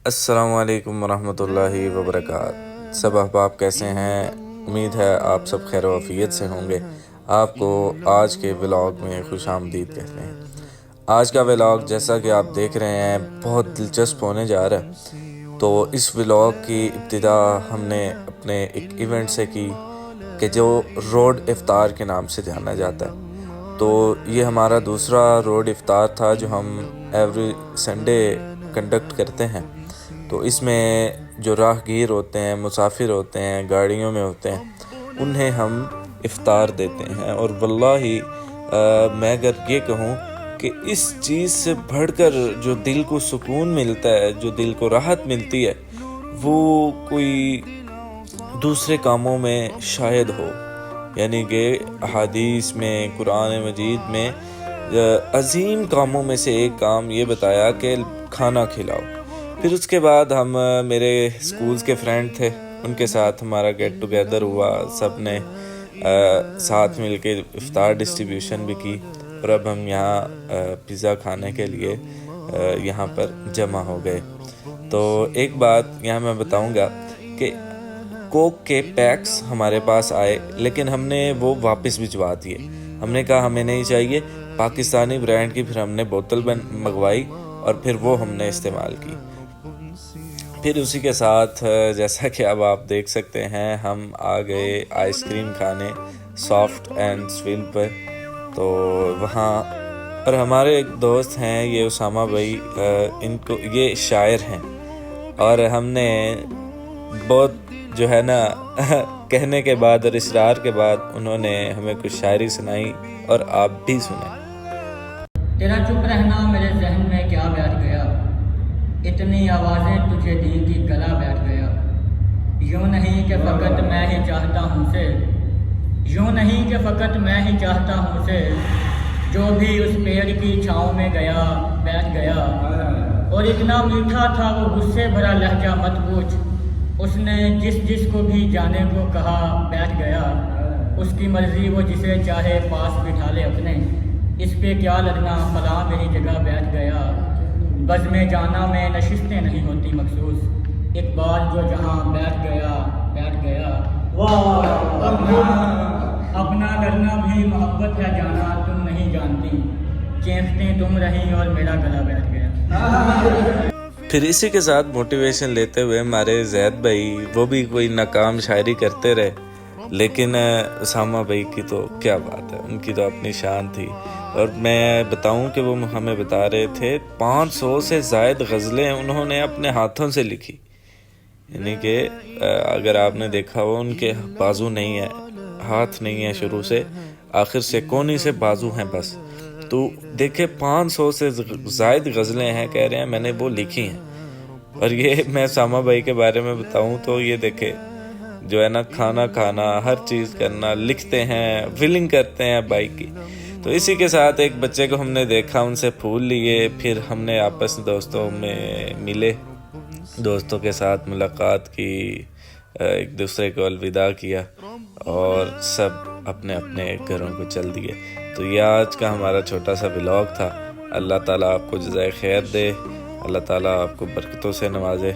السلام علیکم ورحمۃ اللہ وبرکاتہ۔ سب احباب کیسے ہیں؟ امید ہے آپ سب خیر و عافیت سے ہوں گے۔ آپ کو آج کے ولاگ میں خوش آمدید کہتے ہیں۔ آج کا ولاگ جیسا کہ آپ دیکھ رہے ہیں بہت دلچسپ ہونے جا رہا ہے۔ تو اس ولاگ کی ابتدا ہم نے اپنے ایک ایونٹ سے کی کہ جو روڈ افطار کے نام سے جانا جاتا ہے۔ تو یہ ہمارا دوسرا روڈ افطار تھا جو ہم ایوری سنڈے کنڈکٹ کرتے ہیں۔ تو اس میں جو راہگیر ہوتے ہیں، مسافر ہوتے ہیں، گاڑیوں میں ہوتے ہیں، انہیں ہم افطار دیتے ہیں۔ اور واللہ میں اگر یہ کہوں کہ اس چیز سے بڑھ کر جو دل کو سکون ملتا ہے، جو دل کو راحت ملتی ہے، وہ کوئی دوسرے کاموں میں شاید ہو۔ یعنی کہ احادیث میں، قرآن مجید میں عظیم کاموں میں سے ایک کام یہ بتایا کہ کھانا کھلاؤ۔ پھر اس کے بعد ہم میرے اسکولز کے فرینڈ تھے، ان کے ساتھ ہمارا گیٹ ٹوگیدر ہوا، سب نے ساتھ مل کے افطار ڈسٹریبیوشن بھی کی۔ اور اب ہم یہاں پیزا کھانے کے لیے یہاں پر جمع ہو گئے۔ تو ایک بات یہاں میں بتاؤں گا کہ کوک کے پیکس ہمارے پاس آئے، لیکن ہم نے وہ واپس بھجوا دیے۔ ہم نے کہا ہمیں نہیں چاہیے، پاکستانی برانڈ کی۔ پھر ہم نے بوتل منگوائی اور پھر وہ ہم نے استعمال کی۔ پھر اسی کے ساتھ جیسا کہ اب آپ دیکھ سکتے ہیں ہم آ گئے آئس کریم کھانے سافٹ اینڈ سویل پر۔ تو وہاں اور ہمارے ایک دوست ہیں، یہ اسامہ بھائی، ان کو یہ شاعر ہیں، اور ہم نے بہت جو ہے نا کہنے کے بعد اور اصرار کے بعد انہوں نے ہمیں کچھ شاعری سنائی اور آپ بھی سنیں۔ تیرا چپ رہنا میرے ذہن میں کیا بیٹھ گیا، اتنی آوازیں تجھے دی کی گلا بیٹھ گیا۔ یوں نہیں کہ فقط میں ہی چاہتا ہوں سے، یوں نہیں کہ فقط میں ہی چاہتا ہوں سے، جو بھی اس پیڑ کی چھاؤں میں گیا بیٹھ گیا۔ اور اتنا میٹھا تھا وہ غصے بھرا لہجہ مت پوچھ، اس نے جس کو بھی جانے کو کہا بیٹھ گیا۔ اس کی مرضی وہ جسے چاہے پاس بٹھا لے اپنے، اس پہ کیا لگنا فلاں میری جگہ بیٹھ گیا۔ بزم جانا میں نشستیں نہیں ہوتی مخصوص، اقبال جو جہاں بیٹھ گیا بیٹھ گیا۔ اپنا کرنا بھی محبت ہے جانا تم نہیں جانتی، چیختے تم رہی اور میرا گلا بیٹھ گیا۔ پھر اسی کے ساتھ موٹیویشن لیتے ہوئے ہمارے زید بھائی، وہ بھی کوئی ناکام شاعری کرتے رہے، لیکن اسامہ بھائی کی تو کیا بات ہے، ان کی تو اپنی شان تھی۔ اور میں بتاؤں کہ وہ ہمیں بتا رہے تھے 500 سے زائد غزلیں انہوں نے اپنے ہاتھوں سے لکھی۔ یعنی کہ اگر آپ نے دیکھا ہو، ان کے بازو نہیں ہے، ہاتھ نہیں ہے شروع سے، آخر سے کونی سے بازو ہیں بس۔ تو دیکھیں 500 سے زائد غزلیں ہیں، کہہ رہے ہیں میں نے وہ لکھی ہیں۔ اور یہ میں اسامہ بھائی کے بارے میں بتاؤں تو یہ دیکھیں جو ہے نا، کھانا کھانا، ہر چیز کرنا، لکھتے ہیں، فیلنگ کرتے ہیں بائک کی۔ تو اسی کے ساتھ ایک بچے کو ہم نے دیکھا، ان سے پھول لیے، پھر ہم نے آپس دوستوں میں ملے، دوستوں کے ساتھ ملاقات کی، ایک دوسرے کو الوداع کیا اور سب اپنے اپنے گھروں کو چل دیے۔ تو یہ آج کا ہمارا چھوٹا سا ولاگ تھا۔ اللہ تعالیٰ آپ کو جزائے خیر دے، اللہ تعالیٰ آپ کو برکتوں سے نوازے۔